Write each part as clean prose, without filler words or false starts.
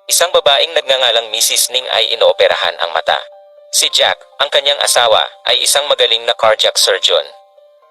Isang babaeng nagngangalang Mrs. Ning ay inooperahan ang mata. Si Jack, ang kanyang asawa, ay isang magaling na cardiac surgeon.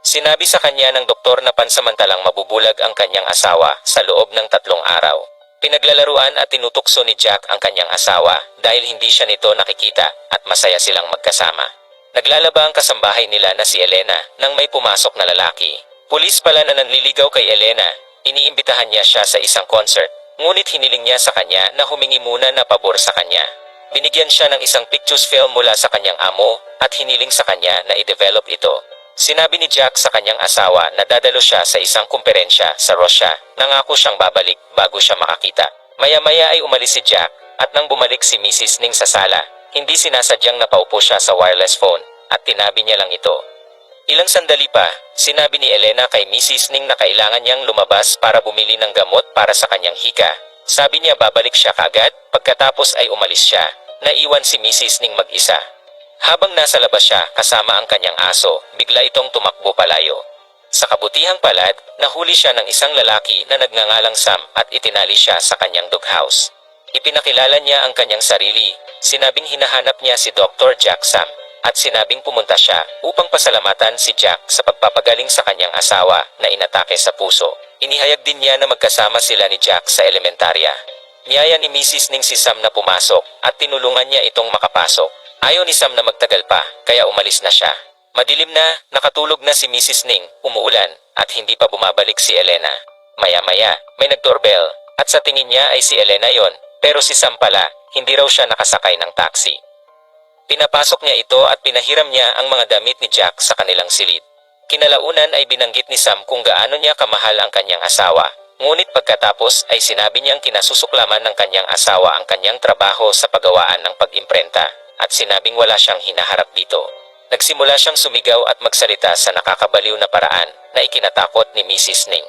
Sinabi sa kanya ng doktor na pansamantalang mabubulag ang kanyang asawa sa loob ng 3 araw. Pinaglalaruan at tinutukso ni Jack ang kanyang asawa dahil hindi siya nito nakikita at masaya silang magkasama. Naglalaba ang kasambahay nila na si Elena nang may pumasok na lalaki. Pulis pala na nanliligaw kay Elena. Iniimbitahan niya siya sa isang concert, ngunit hiniling niya sa kanya na humingi muna na pabor sa kanya. Binigyan siya ng isang pictures film mula sa kanyang amo at hiniling sa kanya na i-develop ito. Sinabi ni Jack sa kanyang asawa na dadalo siya sa isang kumperensya sa Russia. Nangako siyang babalik bago siya makakita. Maya-maya ay umalis si Jack at nang bumalik si Mrs. Ning sa sala, hindi sinasadyang napaupo siya sa wireless phone at tinabi niya lang ito. Ilang sandali pa, sinabi ni Elena kay Mrs. Ning na kailangan niyang lumabas para bumili ng gamot para sa kanyang hika. Sabi niya babalik siya kaagad, pagkatapos ay umalis siya. Naiwan si Mrs. Ning mag-isa. Habang nasa labas siya kasama ang kanyang aso, bigla itong tumakbo palayo. Sa kabutihang palad, nahuli siya ng isang lalaki na nagngangalang Sam at itinali siya sa kanyang doghouse. Ipinakilala niya ang kanyang sarili, sinabing hinahanap niya si Dr. Jack Sam, at sinabing pumunta siya upang pasalamatan si Jack sa pagpapagaling sa kanyang asawa na inatake sa puso. Inihayag din niya na magkasama sila ni Jack sa elementarya. Niyaya ni Mrs. Ning si Sam na pumasok at tinulungan niya itong makapasok. Ayaw ni Sam na magtagal pa, kaya umalis na siya. Madilim na, nakatulog na si Mrs. Ning, umuulan, at hindi pa bumabalik si Elena. Maya-maya, may nag-doorbell, at sa tingin niya ay si Elena yon, pero si Sam pala, hindi raw siya nakasakay ng taxi. Pinapasok niya ito at pinahiram niya ang mga damit ni Jack sa kanilang silid. Kinalaunan ay binanggit ni Sam kung gaano niya kamahal ang kanyang asawa, ngunit pagkatapos ay sinabi niyang kinasusuklaman ng kanyang asawa ang kanyang trabaho sa paggawaan ng pag-imprenta, at sinabing wala siyang hinaharap dito. Nagsimula siyang sumigaw at magsalita sa nakakabaliw na paraan na ikinatakot ni Mrs. Ning.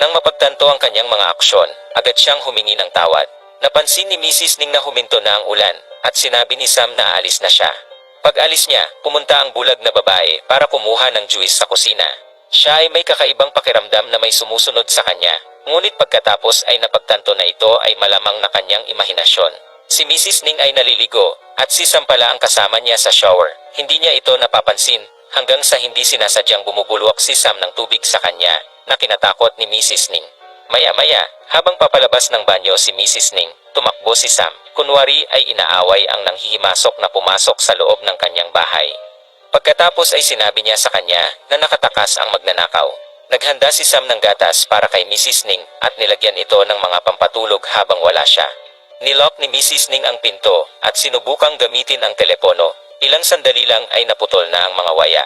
Nang mapagtanto ang kanyang mga aksyon, agad siyang humingi ng tawad. Napansin ni Mrs. Ning na huminto na ang ulan at sinabi ni Sam na aalis na siya. Pag-alis niya, pumunta ang bulag na babae para kumuha ng juice sa kusina. Siya ay may kakaibang pakiramdam na may sumusunod sa kanya, ngunit pagkatapos ay napagtanto na ito ay malamang na kanyang imahinasyon. Si Mrs. Ning ay naliligo at si Sam pala ang kasama niya sa shower. Hindi niya ito napapansin hanggang sa hindi sinasadyang bumubulwak si Sam ng tubig sa kanya na kinatakot ni Mrs. Ning. Maya-maya, habang papalabas ng banyo si Mrs. Ning, tumakbo si Sam. Kunwari ay inaaway ang nanghihimasok na pumasok sa loob ng kanyang bahay. Pagkatapos ay sinabi niya sa kanya na nakatakas ang magnanakaw. Naghanda si Sam ng gatas para kay Mrs. Ning at nilagyan ito ng mga pampatulog habang wala siya. Nilock ni Mrs. Ning ang pinto at sinubukang gamitin ang telepono. Ilang sandali lang ay naputol na ang mga waya.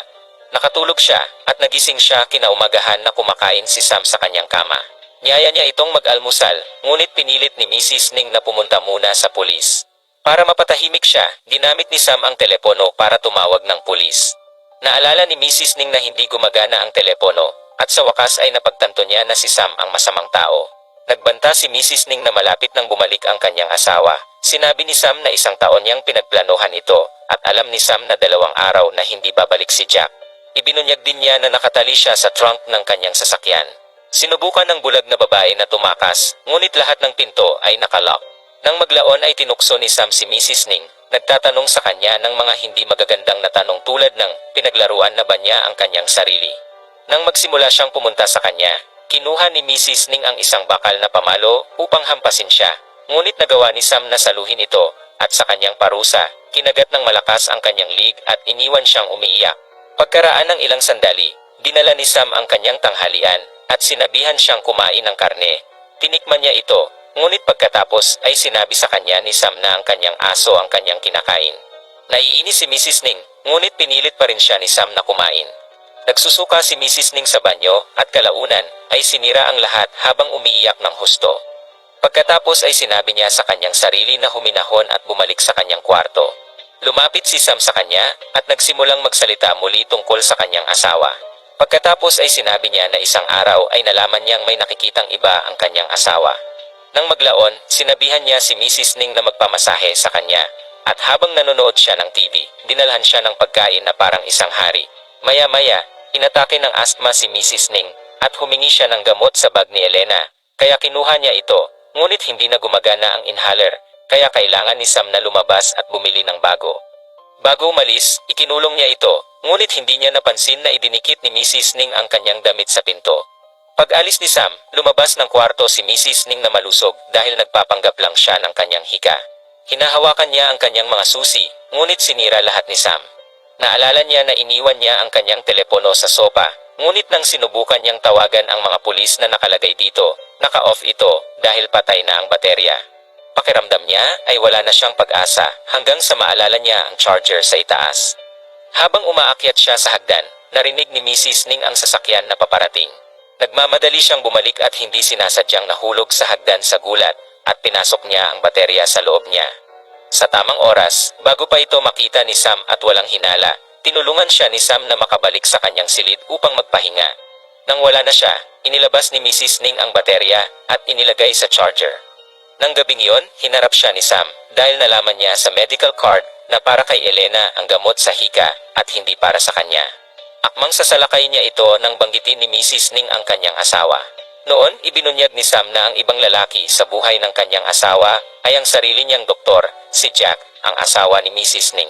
Nakatulog siya at nagising siya kinaumagahan na kumakain si Sam sa kanyang kama. Niyaya niya itong mag-almusal, ngunit pinilit ni Mrs. Ning na pumunta muna sa pulis. Para mapatahimik siya, ginamit ni Sam ang telepono para tumawag ng pulis. Naalala ni Mrs. Ning na hindi gumagana ang telepono at sa wakas ay napagtanto niya na si Sam ang masamang tao. Nagbanta si Mrs. Ning na malapit nang bumalik ang kanyang asawa. Sinabi ni Sam na 1 taon niyang pinagplanuhan ito at alam ni Sam na 2 araw na hindi babalik si Jack. Ibinunyag din niya na nakatali siya sa trunk ng kanyang sasakyan. Sinubukan ng bulag na babae na tumakas, ngunit lahat ng pinto ay nakalock. Nang maglaon ay tinukso ni Sam si Mrs. Ning, nagtatanong sa kanya ng mga hindi magagandang na tanong tulad ng pinaglaruan na ba niya ang kanyang sarili. Nang magsimula siyang pumunta sa kanya, kinuha ni Mrs. Ning ang isang bakal na pamalo upang hampasin siya, ngunit nagawa ni Sam na saluhin ito at sa kanyang parusa, kinagat ng malakas ang kanyang lig at iniwan siyang umiiyak. Pagkaraan ng ilang sandali, dinala ni Sam ang kanyang tanghalian at sinabihan siyang kumain ng karne. Tinikman niya ito, ngunit pagkatapos ay sinabi sa kanya ni Sam na ang kanyang aso ang kanyang kinakain. Naiinis si Mrs. Ning, ngunit pinilit pa rin siya ni Sam na kumain. Nagsusuka si Mrs. Ning sa banyo at kalaunan ay sinira ang lahat habang umiiyak ng husto. Pagkatapos ay sinabi niya sa kanyang sarili na huminahon at bumalik sa kanyang kwarto. Lumapit si Sam sa kanya at nagsimulang magsalita muli tungkol sa kanyang asawa. Pagkatapos ay sinabi niya na 1 araw ay nalaman niyang may nakikitang iba ang kanyang asawa. Nang maglaon, sinabihan niya si Mrs. Ning na magpamasahe sa kanya at habang nanonood siya ng TV, dinalhan siya ng pagkain na parang isang hari. Maya-maya, inatake ng asthma si Mrs. Ning at humingi siya ng gamot sa bag ni Elena, kaya kinuha niya ito, ngunit hindi na gumagana ang inhaler, kaya kailangan ni Sam na lumabas at bumili ng bago. Bago umalis, ikinulong niya ito, ngunit hindi niya napansin na idinikit ni Mrs. Ning ang kanyang damit sa pinto. Pag-alis ni Sam, lumabas ng kwarto si Mrs. Ning na malusog dahil nagpapanggap lang siya ng kanyang hika. Hinahawakan niya ang kanyang mga susi, ngunit sinira lahat ni Sam. Naalala niya na iniwan niya ang kanyang telepono sa sopa, ngunit nang sinubukan niyang tawagan ang mga pulis na nakalagay dito, naka-off ito dahil patay na ang baterya. Pakiramdam niya ay wala na siyang pag-asa hanggang sa maalala niya ang charger sa itaas. Habang umaakyat siya sa hagdan, narinig ni Mrs. Ning ang sasakyan na paparating. Nagmamadali siyang bumalik at hindi sinasadyang nahulog sa hagdan sa gulat at pinasok niya ang baterya sa loob niya. Sa tamang oras, bago pa ito makita ni Sam at walang hinala, tinulungan siya ni Sam na makabalik sa kanyang silid upang magpahinga. Nang wala na siya, inilabas ni Mrs. Ning ang baterya at inilagay sa charger. Nang gabing iyon, hinarap siya ni Sam dahil nalaman niya sa medical card na para kay Elena ang gamot sa hika at hindi para sa kanya. Akmang sasalakay niya ito nang banggitin ni Mrs. Ning ang kanyang asawa. Noon, ibinunyag ni Sam na ang ibang lalaki sa buhay ng kanyang asawa ay ang sarili niyang doktor, si Jack, ang asawa ni Mrs. Ning.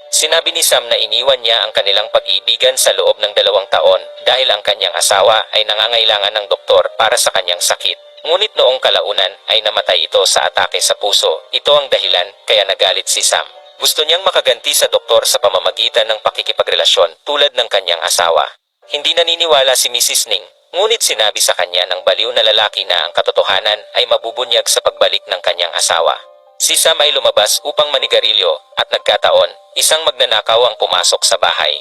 Sinabi ni Sam na iniwan niya ang kanilang pag-iibigan sa loob ng 2 taon dahil ang kanyang asawa ay nangangailangan ng doktor para sa kanyang sakit. Ngunit noong kalaunan ay namatay ito sa atake sa puso. Ito ang dahilan kaya nagalit si Sam. Gusto niyang makaganti sa doktor sa pamamagitan ng pakikipagrelasyon tulad ng kanyang asawa. Hindi naniniwala si Mrs. Ning, ngunit sinabi sa kanya ng baliw na lalaki na ang katotohanan ay mabubunyag sa pagbalik ng kanyang asawa. Si Sam ay lumabas upang manigarilyo at nagkataon, isang magnanakaw ang pumasok sa bahay.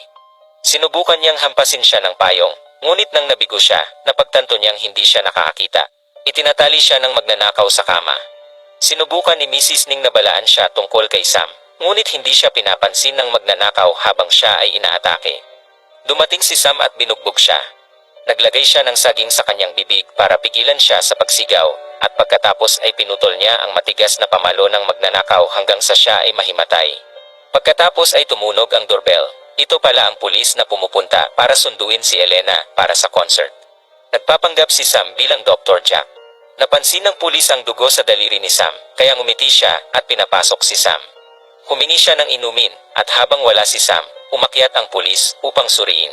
Sinubukan niyang hampasin siya ng payong, ngunit nang nabigo siya, napagtanto niyang hindi siya nakakakita. Itinatali siya ng magnanakaw sa kama. Sinubukan ni Mrs. Ning na balaan siya tungkol kay Sam, ngunit hindi siya pinapansin ng magnanakaw habang siya ay inaatake. Dumating si Sam at binugbog siya. Naglagay siya ng saging sa kanyang bibig para pigilan siya sa pagsigaw, at pagkatapos ay pinutol niya ang matigas na pamalo ng magnanakaw hanggang sa siya ay mahimatay. Pagkatapos ay tumunog ang doorbell. Ito pala ang pulis na pumupunta para sunduin si Elena para sa concert. Nagpapanggap si Sam bilang Dr. Jack. Napansin ng pulis ang dugo sa daliri ni Sam, kaya ngumiti siya at pinapasok si Sam. Humingi siya ng inumin at habang wala si Sam, umakyat ang pulis upang suriin.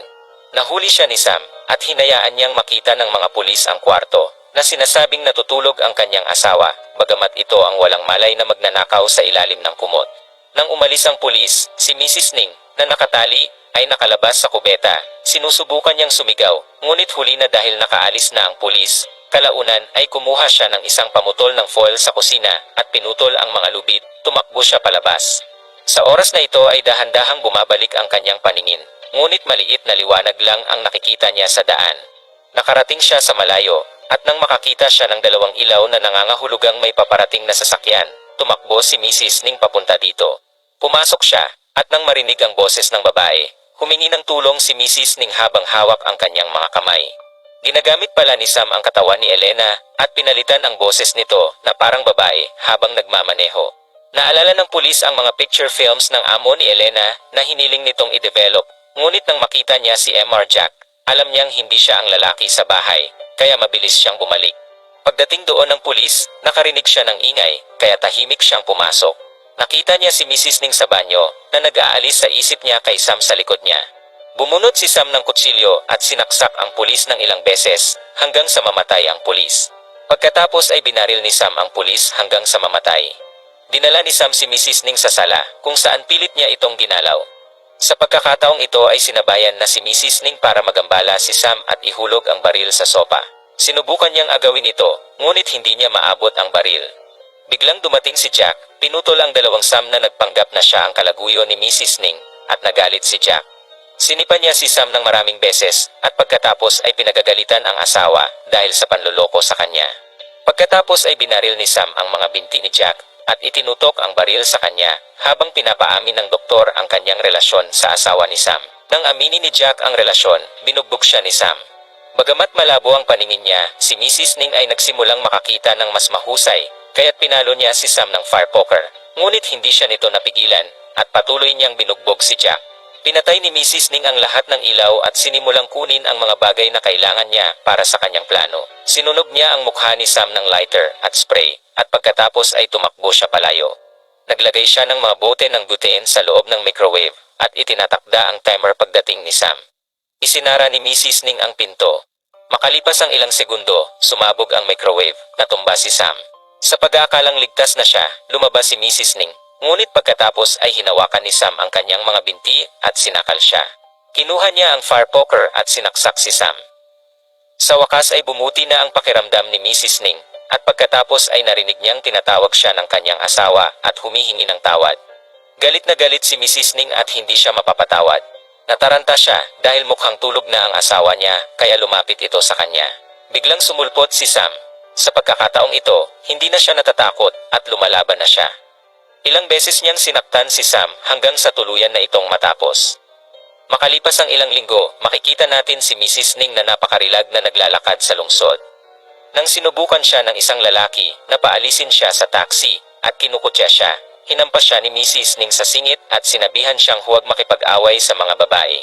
Nahuli siya ni Sam at hinayaan niyang makita ng mga pulis ang kwarto na sinasabing natutulog ang kanyang asawa, bagamat ito ang walang malay na magnanakaw sa ilalim ng kumot. Nang umalis ang pulis, si Mrs. Ning, na nakatali, ay nakalabas sa kubeta. Sinusubukan niyang sumigaw, ngunit huli na dahil nakaalis na ang pulis. Kalaunan ay kumuha siya ng isang pamutol ng foil sa kusina at pinutol ang mga lubid, tumakbo siya palabas. Sa oras na ito ay dahan-dahang bumabalik ang kanyang paningin, ngunit maliit na liwanag lang ang nakikita niya sa daan. Nakarating siya sa malayo, at nang makakita siya ng 2 ilaw na nangangahulugang may paparating na sasakyan, tumakbo si Mrs. Ning papunta dito. Pumasok siya, at nang marinig ang boses ng babae, humingi ng tulong si Mrs. Ning habang hawak ang kanyang mga kamay. Ginagamit pala ni Sam ang katawan ni Elena at pinalitan ang boses nito na parang babae habang nagmamaneho. Naalala ng pulis ang mga picture films ng amo ni Elena na hiniling nitong i-develop, ngunit nang makita niya si Mr. Jack, alam niyang hindi siya ang lalaki sa bahay, kaya mabilis siyang bumalik. Pagdating doon ng pulis, nakarinig siya ng ingay, kaya tahimik siyang pumasok. Nakita niya si Mrs. Ning sa banyo na nag-aalis sa isip niya kay Sam sa likod niya. Bumunot si Sam ng kutsilyo at sinaksak ang pulis ng ilang beses hanggang sa mamatay ang pulis. Pagkatapos ay binaril ni Sam ang pulis hanggang sa mamatay. Dinala ni Sam si Mrs. Ning sa sala kung saan pilit niya itong ginalaw. Sa pagkakataong ito ay sinabayan na si Mrs. Ning para magambala si Sam at ihulog ang baril sa sopa. Sinubukan niyang agawin ito, ngunit hindi niya maabot ang baril. Biglang dumating si Jack, pinutol ang 2 Sam na nagpanggap na siya ang kalaguyo ni Mrs. Ning at nagalit si Jack. Sinipa niya si Sam ng maraming beses at pagkatapos ay pinagagalitan ang asawa dahil sa panloloko sa kanya. Pagkatapos ay binaril ni Sam ang mga binti ni Jack at itinutok ang baril sa kanya habang pinapaamin ng doktor ang kanyang relasyon sa asawa ni Sam. Nang aminin ni Jack ang relasyon, binugbog siya ni Sam. Bagamat malabo ang paningin niya, si Mrs. Ning ay nagsimulang makakita ng mas mahusay, kaya't pinalo niya si Sam ng fire poker. Ngunit hindi siya nito napigilan at patuloy niyang binugbog si Jack. Pinatay ni Mrs. Ning ang lahat ng ilaw at sinimulang kunin ang mga bagay na kailangan niya para sa kanyang plano. Sinunog niya ang mukha ni Sam ng lighter at spray at pagkatapos ay tumakbo siya palayo. Naglagay siya ng mga bote ng butane sa loob ng microwave at itinatakda ang timer pagdating ni Sam. Isinara ni Mrs. Ning ang pinto. Makalipas ang ilang segundo, sumabog ang microwave, natumba si Sam. Sa pag-aakalang ligtas na siya, lumabas si Mrs. Ning, ngunit pagkatapos ay hinawakan ni Sam ang kanyang mga binti at sinakal siya. Kinuha niya ang fire poker at sinaksak si Sam. Sa wakas ay bumuti na ang pakiramdam ni Mrs. Ning at pagkatapos ay narinig niyang tinatawag siya ng kanyang asawa at humihingi ng tawad. Galit na galit si Mrs. Ning at hindi siya mapapatawad. Nataranta siya dahil mukhang tulog na ang asawa niya kaya lumapit ito sa kanya. Biglang sumulpot si Sam. Sa pagkakataong ito, hindi na siya natatakot at lumalaban na siya. Ilang beses niyang sinaktan si Sam hanggang sa tuluyan na itong matapos. Makalipas ang ilang linggo, makikita natin si Mrs. Ning na napakarilag na naglalakad sa lungsod. Nang sinubukan siya ng isang lalaki na paalisin siya sa taxi at kinukutya siya, hinampas siya ni Mrs. Ning sa singit at sinabihan siyang huwag makipag-away sa mga babae.